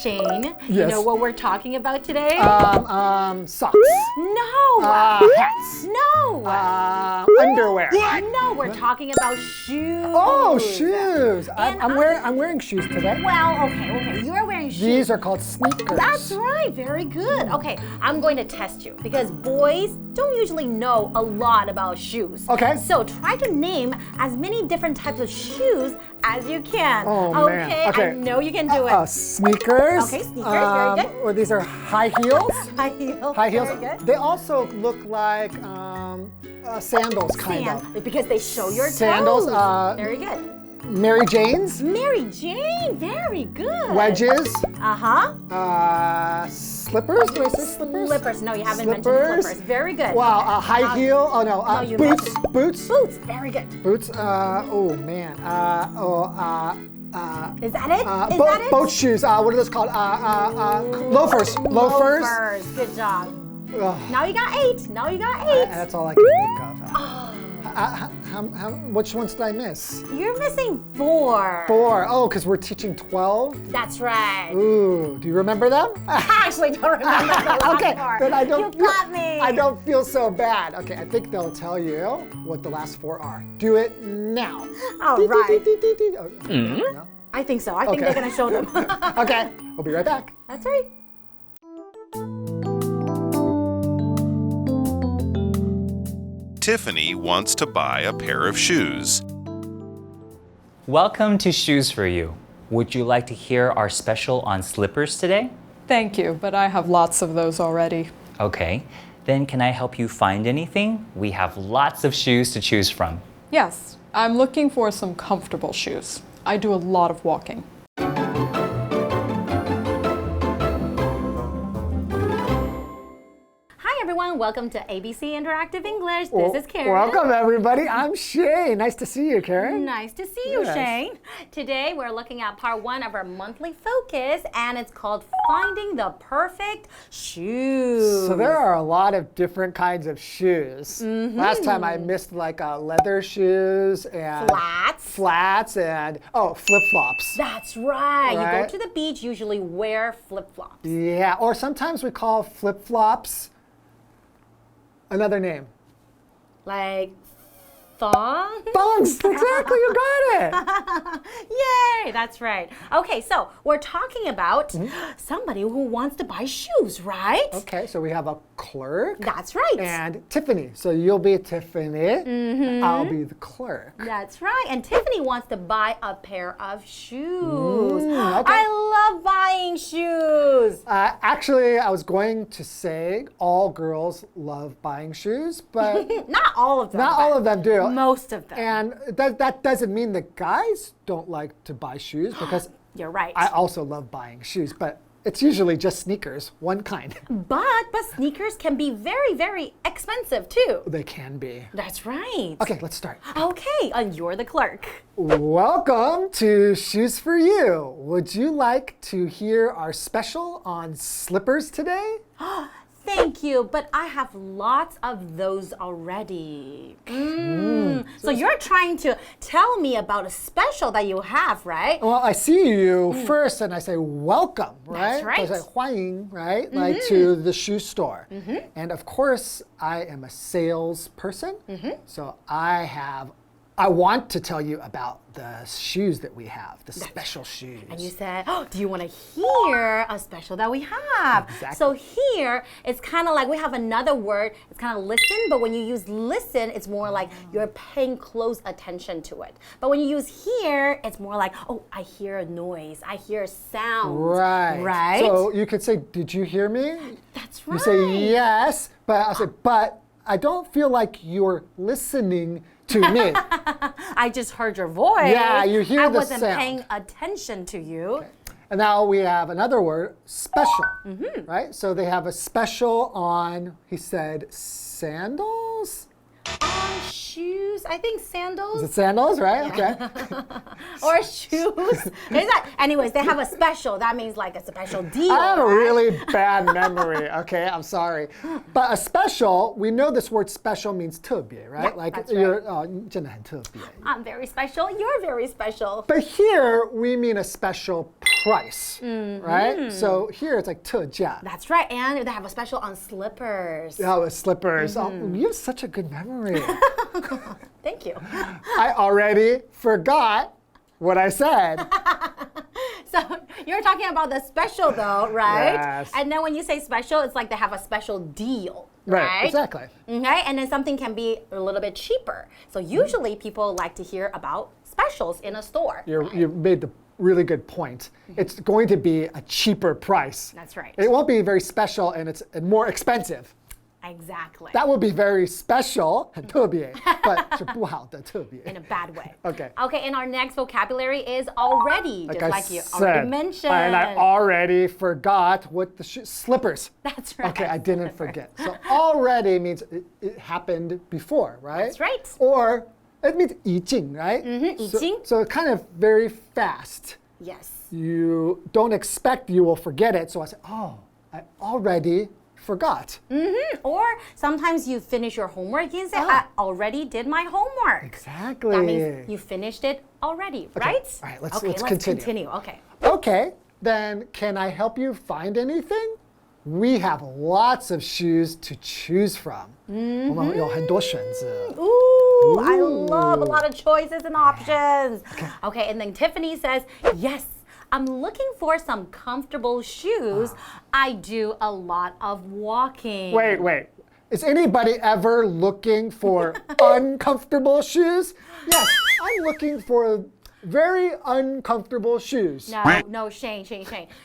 Shane, Yes. you know what we're talking about today? Socks. No. Hats. No. Underwear. No, we're talking about shoes. Oh, shoes. And I'm wearing shoes today. Well, okay. You're wearing shoes. These are called sneakers. That's right. Very good. Okay, I'm going to test you because boys don't usually know a lot about shoes. Okay. So try to name as many different types of shoes as you can. Oh, man. Okay. I know you can do it. Sneakers. Okay, sneakers, very good. Or these are high heels. High heels. High heels. Very good. They also look like sandals, kind of. Because they show your Sandals, toes. Very good. Mary Jane's. Mary Jane, very good. Wedges. Uh-huh. Slippers. Do I say slippers? Slippers. No, you haven't mentioned slippers. Very good. Wow, high heel. Oh no. No, you Boots. mentioned- Boots. Boots, very good. Boots. Oh man. Is that it? Is that it? Boat shoes. What are those called? Loafers. Loafers. Good job. Ugh. Now you got 8. That's all I can think of. Which ones did I miss? You're missing 4. 4. Oh, because we're teaching 12. That's right. Ooh, do you remember them? I actually don't remember the last 4. Okay, then I don't. You got me. I don't feel so bad. Okay, I think they'll tell you what the last 4 are. Do it now. All right. Oh, no? I think so. I think they're going to show them. Okay, we'll be right back. That's right. Tiffany wants to buy a pair of shoes. Welcome to Shoes for You. Would you like to hear our special on slippers today? Thank you, but I have lots of those already. Okay, then can I help you find anything? We have lots of shoes to choose from. Yes, I'm looking for some comfortable shoes. I do a lot of walking. Hi, everyone. Welcome to ABC Interactive English. This is Karen. Welcome, everybody. I'm Shane. Nice to see you, Karen. Nice to see you, Yes. Shane. Today we're looking at part 1 of our monthly focus, and it's called Finding the Perfect Shoe. So there are a lot of different kinds of shoes. Last time I missed like leather shoes and flats and flip-flops. That's right. You Right. go to the beach, usually wear flip-flops. Yeah, or sometimes we call flip-flops another name. Like thong? Thongs, exactly, you got it. Yay, that's right. Okay, so we're talking about somebody who wants to buy shoes, right? Okay, so we have a clerk. That's right. And Tiffany. So you'll be Tiffany, I'll be the clerk. That's right. And Tiffany wants to buy a pair of shoes. Okay. I love buying shoes. Actually, I was going to say all girls love buying shoes, but Not all of them. not all of them do. Most of them. And that doesn't mean that guys don't like to buy shoes, because You're right. I also love buying shoes, but it's usually just sneakers, one kind. But sneakers can be very, very expensive too. They can be. That's right. Okay, let's start. Okay, and you're the clerk. Welcome to Shoes for You. Would you like to hear our special on slippers today? Thank you, but I have lots of those already. So you're trying to tell me about a special that you have, right? Well, I see you first and I say welcome, right? That's right. I say 欢迎, right? Like to the shoe store. And of course, I am a salesperson. So I want to tell you about the shoes that we have, the special shoes. And you said, oh, do you want to hear a special that we have? Exactly. So here, it's kind of like we have another word. It's kind of listen, but when you use listen, it's more like you're paying close attention to it. But when you use hear, it's more like, oh, I hear a noise. I hear a sound. Right. Right? So you could say, did you hear me? That's right. You say yes, but I say, but I don't feel like you're listening to me. I just heard your voice. Yeah, you hear I the wasn't sound. paying attention to you. Okay. And now we have another word, special, right? So they have a special on, he said, sandals? On shoes, I think sandals. Is it sandals, right? Okay. Or shoes. There's that. Anyways, they have a special. That means like a special deal. I have a right? really bad memory, okay? I'm sorry. But a special, we know this word special means 特别, right? Yeah, like that's you're, 真的很特别. I'm very special. You're very special. But here, we mean a special price, right? So here it's like 特价. That's right, and they have a special on slippers. Oh, slippers. Oh, you have such a good memory. Thank you. I already forgot what I said. So you're talking about the special though, right? Yes. And then when you say special, it's like they have a special deal. Right, exactly. Okay, and then something can be a little bit cheaper. So usually people like to hear about specials in a store. You made the really good point. It's going to be a cheaper price. That's right. It won't be very special and it's more expensive. Exactly. That will be very special, 很特别, but 是不好的特别. In a bad way. Okay. Okay, and our next vocabulary is already, just like you already mentioned. And I already forgot what the slippers. That's right. Okay, I didn't forget. So already means it happened before, right? That's right. Or it means 已经, right? 已经. So kind of very fast. Yes. You don't expect you will forget it. So I say, oh, I already forgot. Or sometimes you finish your homework and say, I already did my homework. Exactly. That means you finished it already, right? All right, let's let's continue. Okay. Okay, then can I help you find anything? We have lots of shoes to choose from. 我们有很多选择. Ooh, I love a lot of choices and options. Okay, and then Tiffany says, yes, I'm looking for some comfortable shoes. I do a lot of walking. Wait. Is anybody ever looking for uncomfortable shoes? Yes, I'm looking for very uncomfortable shoes. No, Shane.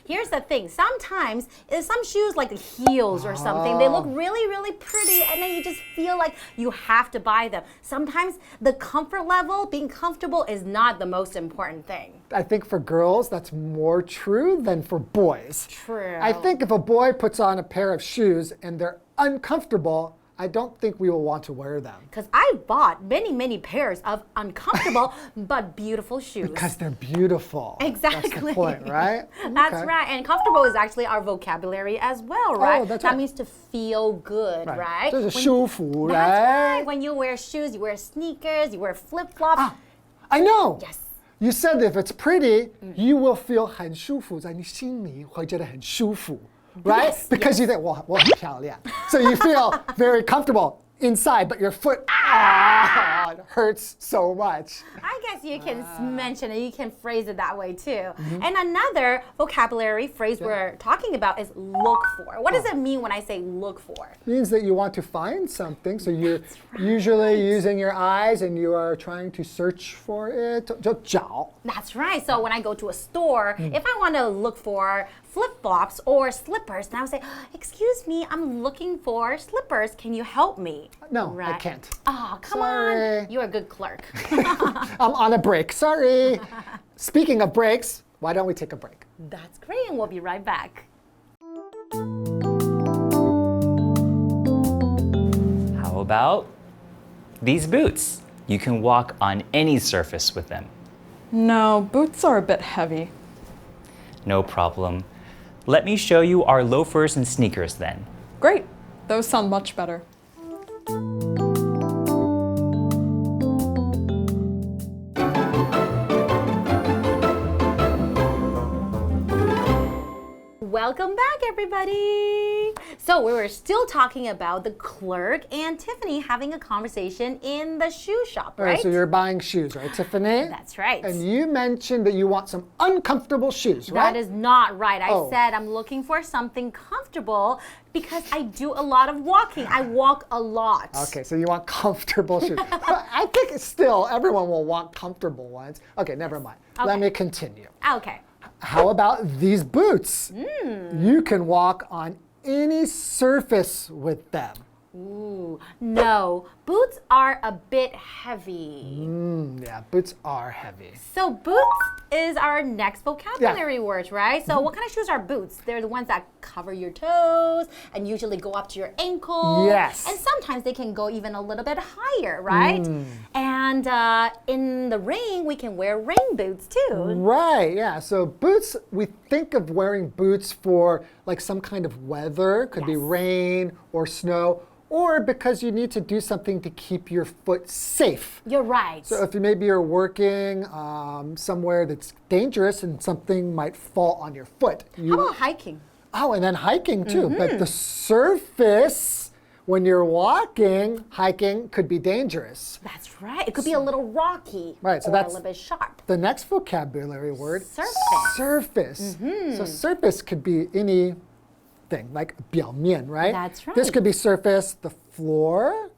Here's the thing. Sometimes some shoes like the heels or something, they look really, really pretty and then you just feel like you have to buy them. Sometimes the comfort level, being comfortable is not the most important thing. I think for girls, that's more true than for boys. True. I think if a boy puts on a pair of shoes and they're uncomfortable, I don't think we will want to wear them. Because I've bought many, many pairs of uncomfortable but beautiful shoes. Because they're beautiful. Exactly. That's the point, right? That's Okay. right. And comfortable is actually our vocabulary as well, right? that's that right. means to feel good, right? 就是舒服, That's right? right. When you wear shoes, you wear sneakers, you wear flip-flops. I know. Yes. You said if it's pretty, you will feel 很舒服，在你心里会觉得很舒服. Right? Yes, Because you think, 我很漂亮. So you feel very comfortable inside, but your foot it hurts so much. I guess you can mention it, you can phrase it that way too. And another vocabulary phrase we're talking about is look for. What does it mean when I say look for? It means that you want to find something, so you're usually using your eyes and you are trying to search for it. 就找. That's right. So when I go to a store, if I want to look for flip-flops or slippers, then I would say, excuse me, I'm looking for slippers. Can you help me? No, Right. I can't. Oh, come Sorry. on. You're a good clerk. I'm on a break. Sorry. Speaking of breaks, why don't we take a break? That's great, and we'll be right back. How about these boots? You can walk on any surface with them. No, boots are a bit heavy. No problem. Let me show you our loafers and sneakers then. Great. Those sound much better. Welcome back, everybody. So we were still talking about the clerk and Tiffany having a conversation in the shoe shop, All right, right? so you're buying shoes, right, Tiffany? That's right. And you mentioned that you want some uncomfortable shoes, right? That is not right. I Oh. said I'm looking for something comfortable because I do a lot of walking. I walk a lot. Okay, so you want comfortable shoes. I think still everyone will want comfortable ones. Okay, never mind. Let Okay. me continue. Okay. How about these boots? You can walk on any surface with them. Ooh, no. Boots are a bit heavy. Yeah, boots are heavy. So boots is our next vocabulary word, right? So what kind of shoes are boots? They're the ones that cover your toes and usually go up to your ankle. Yes. And sometimes they can go even a little bit higher, right? And in the rain, we can wear rain boots too. Right, yeah. So boots, we think of wearing boots for like some kind of weather, could be Yes. rain or snow, or because you need to do something something to keep your foot safe. You're right. So if maybe you're working somewhere that's dangerous and something might fall on your foot. How about hiking? Oh, and then hiking too. But the surface, when you're walking, hiking could be dangerous. That's right. It could be a little rocky. Right, so or that's a little bit sharp. The next vocabulary word, Surface. Surface. So surface could be anything, like 表面, right? That's right. This could be surface, the floor,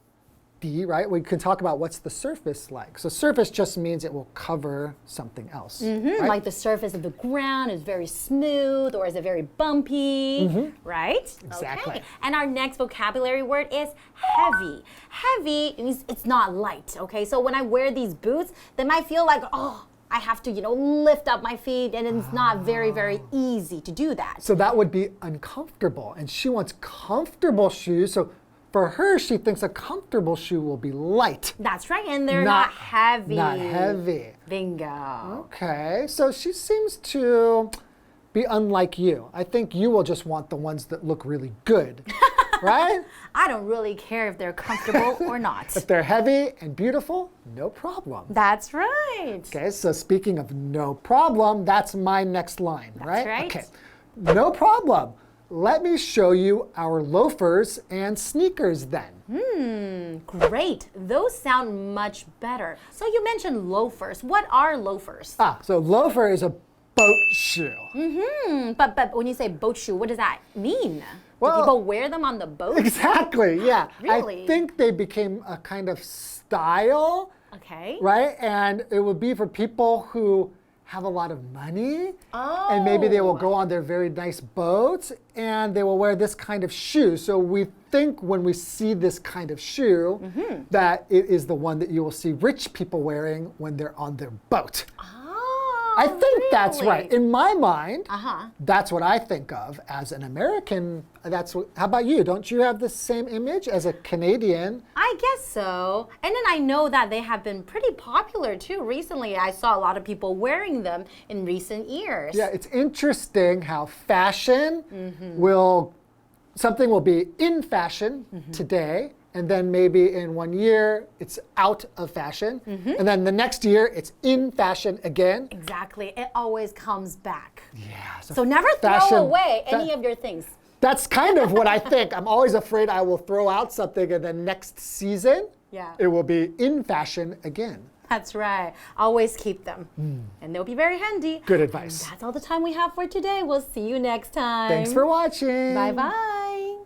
D, right? We can talk about what's the surface like. So surface just means it will cover something else. Right? Like the surface of the ground is very smooth or is it very bumpy, right? Exactly. Okay. And our next vocabulary word is heavy. Heavy means it's not light, okay? So when I wear these boots, they might feel like, oh, I have to, lift up my feet, and it's not very, very easy to do that. So that would be uncomfortable. And she wants comfortable shoes. So for her, she thinks a comfortable shoe will be light. That's right, and they're not heavy. Not heavy. Bingo. Okay, so she seems to be unlike you. I think you will just want the ones that look really good, right? I don't really care if they're comfortable or not. If they're heavy and beautiful, no problem. That's right. Okay, so speaking of no problem, that's my next line, right? right. Okay, no problem. Let me show you our loafers and sneakers then. Great. Those sound much better. So you mentioned loafers. What are loafers? So loafer is a boat shoe. But when you say boat shoe, what does that mean? Well- Do people wear them on the boat? Exactly, yeah. Really? I think they became a kind of style, Okay. right? And it would be for people who have a lot of money. And maybe they will go on their very nice boats and they will wear this kind of shoe. So we think when we see this kind of shoe that it is the one that you will see rich people wearing when they're on their boat. Oh, I think that's really? right. In my mind, Uh-huh. that's what I think of as an American. How about you? Don't you have the same image as a Canadian? I guess so. And then I know that they have been pretty popular too. Recently, I saw a lot of people wearing them in recent years. Yeah, it's interesting how fashion something will be in fashion today, and then maybe in 1 year it's out of fashion, and then the next year it's in fashion again. Exactly. It always comes back. Yeah. So never fashion- throw away any of your things. That's kind of what I think. I'm always afraid I will throw out something and then next season Yeah. it will be in fashion again. That's right. Always keep them. And they'll be very handy. Good advice. And that's all the time we have for today. We'll see you next time. Thanks for watching. Bye-bye.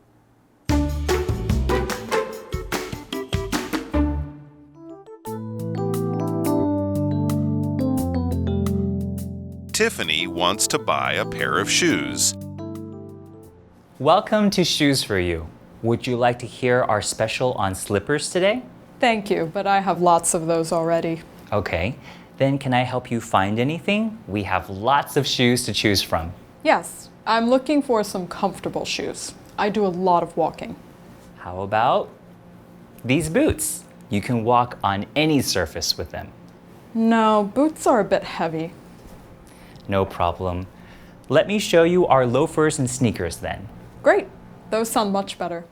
Tiffany wants to buy a pair of shoes. Welcome to Shoes for You. Would you like to hear our special on slippers today? Thank you, but I have lots of those already. Okay, then can I help you find anything? We have lots of shoes to choose from. Yes, I'm looking for some comfortable shoes. I do a lot of walking. How about these boots? You can walk on any surface with them. No, boots are a bit heavy. No problem. Let me show you our loafers and sneakers then. Great, those sound much better.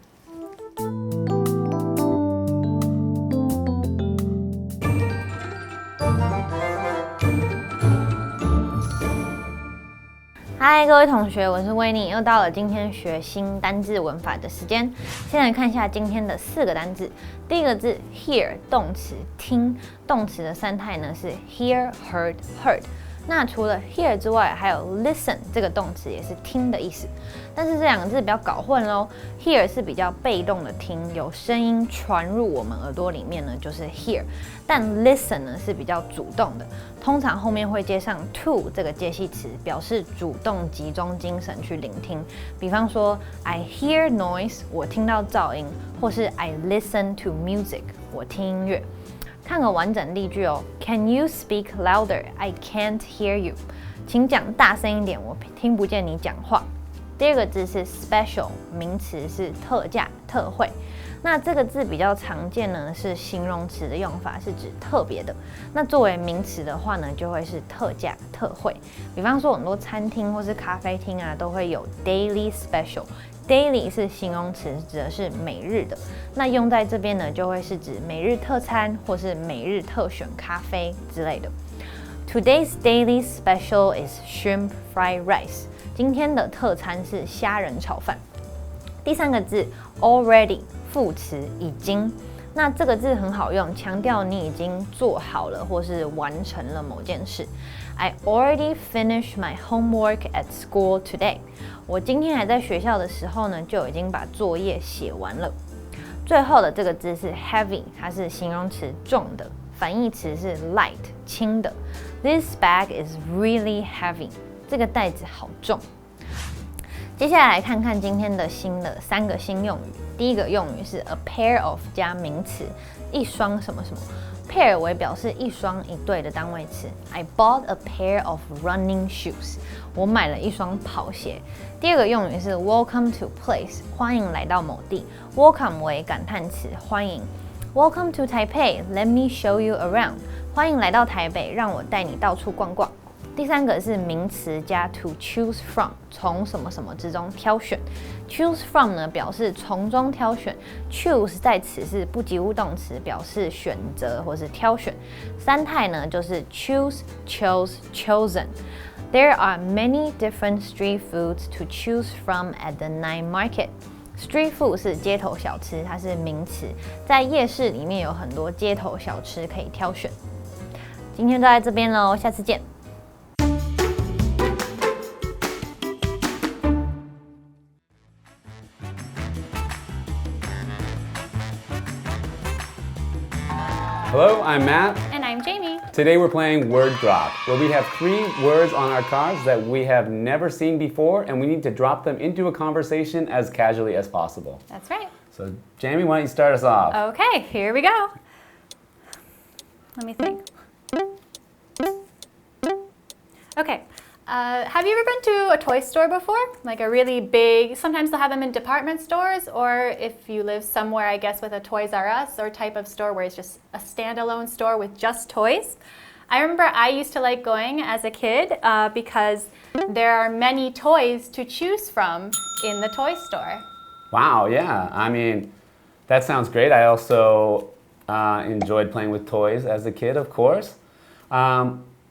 Hi， 各位同学，我是威尼，又到了今天学新单字文法的时间。先来看一下今天的4个单字。第一个字 hear 动词听，动词的3态呢是 hear、heard、heard。那除了 hear 之外，还有 listen 这个动词也是听的意思。但是这2个字不要搞混咯。hear 是比较被动的听，有声音传入我们耳朵里面呢，就是 hear。但 listen 呢是比较主动的，通常后面会接上 to 这个介系词，表示主动集中精神去聆听。比方说 I hear noise， 我听到噪音，或是 I listen to music， 我听音乐。看个完整例句哦。Can you speak louder? I can't hear you. 请讲大声一点，我听不见你讲话。第2个字是 special， 名词是特价、特惠。那这个字比较常见呢，是形容词的用法，是指特别的。那作为名词的话呢，就会是特价、特惠。比方说很多餐厅或是咖啡厅啊，都会有 daily special。daily 是形容词，指的是每日的。那用在这边呢，就会是指每日特餐或是每日特选咖啡之类的。Today's daily special is shrimp fried rice。今天的特餐是虾仁炒饭。第三个字 already 副词已经。那这个字很好用，强调你已经做好了或是完成了某件事。I already finished my homework at school today。我今天还在学校的时候呢，就已经把作业写完了。最后的这个字是 heavy， 它是形容词重的，反义词是 light 轻的。This bag is really heavy。这个袋子好重。接下来看看今天的3个新用语。第一个用语是 a pair of 加名词，一双什么什么。pair 为表示一双一对的单位词。I bought a pair of running shoes。我买了一双跑鞋。第二个用语是 welcome to place， 欢迎来到某地。welcome 为感叹词，欢迎。Welcome to Taipei. Let me show you around. 欢迎来到台北，让我带你到处逛逛。第三个是名词加 to choose from， 从什么什么之中挑选。choose from 呢表示从中挑选 ，choose 在此是不及物动词，表示选择或是挑选。三态呢就是 choose, chose, chosen。There are many different street foods to choose from at the night market. Street food 是街头小吃，它是名词，在夜市里面有很多街头小吃可以挑选。今天就在这边喽，下次见。Hello, I'm Matt. And I'm Jamie. Today we're playing Word Drop, where we have 3 words on our cards that we have never seen before, and we need to drop them into a conversation as casually as possible. That's right. So, Jamie, why don't you start us off? Okay, here we go. Let me think. Okay. Have you ever been to a toy store before? Like a really big, sometimes they'll have them in department stores, or if you live somewhere, I guess, with a Toys R Us or type of store where it's just a standalone store with just toys. I remember I used to like going as a kid because there are many toys to choose from in the toy store. Wow, yeah. I mean, that sounds great. I also enjoyed playing with toys as a kid, of course.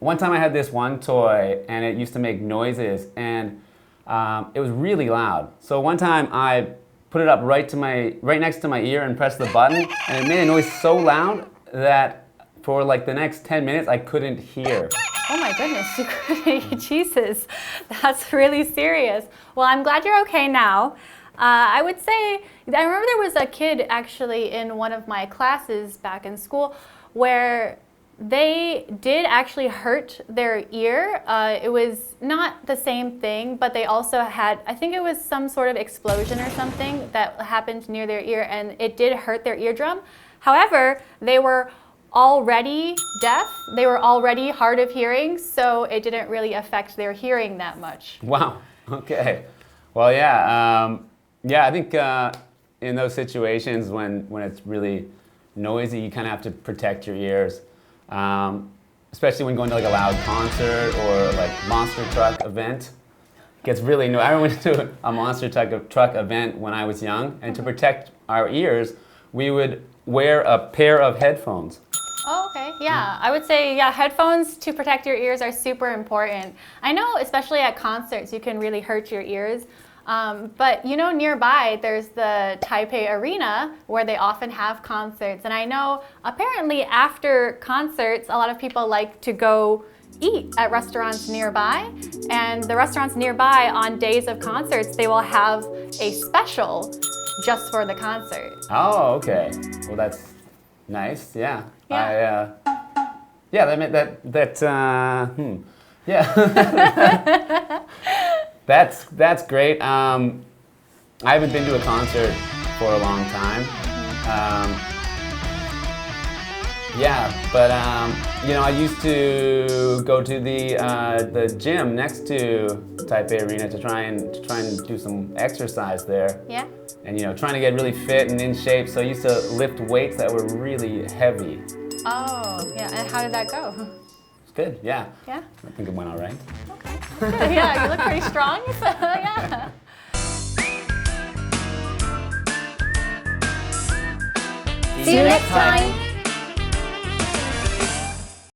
One time I had this one toy and it used to make noises and it was really loud. So one time I put it up right next to my ear and pressed the button and it made a noise so loud that for like the next 10 minutes I couldn't hear. Oh my goodness, you couldn't, Jesus, that's really serious. Well, I'm glad you're okay now. I would say, I remember there was a kid actually in one of my classes back in school where they did actually hurt their ear. It was not the same thing, but they also had, I think it was some sort of explosion or something that happened near their ear and it did hurt their eardrum. However, they were already deaf, they were already hard of hearing, so it didn't really affect their hearing that much. Wow, okay. Well, yeah, I think in those situations when it's really noisy, you kind of have to protect your ears. Especially when going to like a loud concert or like monster truck event. It gets really noisy. I went to a monster truck event when I was young, and to protect our ears, we would wear a pair of headphones. Oh, okay. Yeah, I would say, yeah, headphones to protect your ears are super important. I know, especially at concerts, you can really hurt your ears. But you know, nearby there's the Taipei Arena where they often have concerts. And I know apparently after concerts, a lot of people like to go eat at restaurants nearby. And the restaurants nearby on days of concerts, they will have a special just for the concert. Oh, okay. Well, that's nice. Yeah. Yeah. Yeah. That's great. I haven't been to a concert for a long time. But you know, I used to go to the gym next to Taipei Arena to try and do some exercise there. Yeah. and trying to get really fit and in shape. So I used to lift weights that were really heavy. Oh, yeah. And how did that go? It's good, yeah. Yeah? I think it went all right. Okay. Good. Yeah, you look pretty strong. So, yeah. See you next time.